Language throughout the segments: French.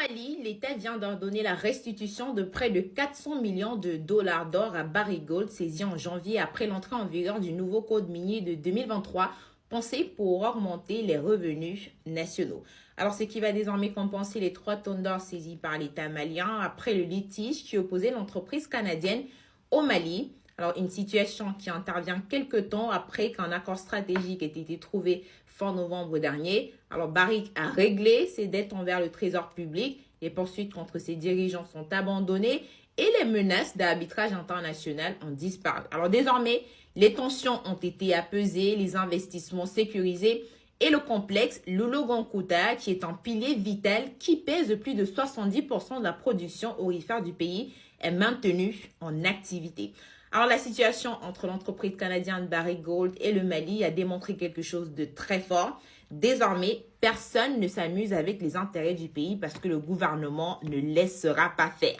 Mali, l'État vient d'ordonner la restitution de près de 400 millions de dollars d'or à Barrick Gold, saisi en janvier après l'entrée en vigueur du nouveau code minier de 2023, pensé pour augmenter les revenus nationaux. Alors, ce qui va désormais compenser les 3 tonnes d'or saisies par l'État malien après le litige qui opposait l'entreprise canadienne au Mali. Alors, une situation qui intervient quelques temps après qu'un accord stratégique ait été trouvé fin novembre dernier. Alors, Barrick a réglé ses dettes envers le trésor public. Les poursuites contre ses dirigeants sont abandonnées et les menaces d'arbitrage international ont disparu. Alors, désormais, les tensions ont été apaisées, les investissements sécurisés et le complexe Loulo-Gounkoto, qui est un pilier vital qui pèse plus de 70% de la production aurifère du pays, est maintenu en activité. Alors, la situation entre l'entreprise canadienne Barrick Gold et le Mali a démontré quelque chose de très fort. Désormais, personne ne s'amuse avec les intérêts du pays parce que le gouvernement ne laissera pas faire.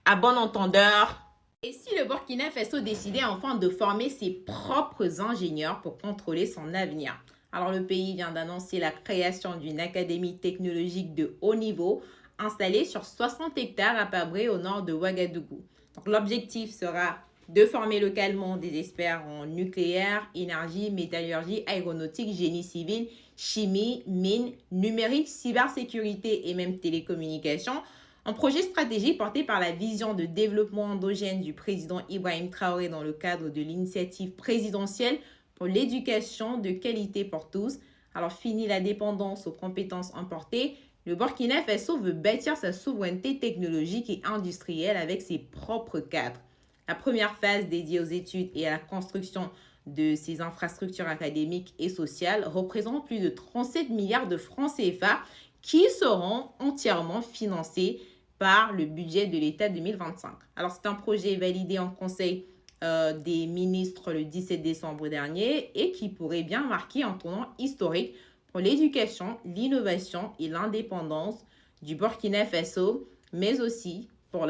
À bon entendeur, et si le Burkina Faso décidait enfin de former ses propres ingénieurs pour contrôler son avenir? Alors, le pays vient d'annoncer la création d'une académie technologique de haut niveau installée sur 60 hectares à Pabré, au nord de Ouagadougou. Donc, l'objectif sera de former localement des experts en nucléaire, énergie, métallurgie, aéronautique, génie civil, chimie, mine, numérique, cybersécurité et même télécommunications. Un projet stratégique porté par la vision de développement endogène du président Ibrahim Traoré dans le cadre de l'initiative présidentielle pour l'éducation de qualité pour tous. Alors, fini la dépendance aux compétences importées. Le Burkina Faso veut bâtir sa souveraineté technologique et industrielle avec ses propres cadres. La première phase dédiée aux études et à la construction de ces infrastructures académiques et sociales représente plus de 37 milliards de francs CFA qui seront entièrement financés par le budget de l'État 2025. Alors, c'est un projet validé en Conseil des ministres le 17 décembre dernier et qui pourrait bien marquer un tournant historique pour l'éducation, l'innovation et l'indépendance du Burkina Faso, mais aussi pour la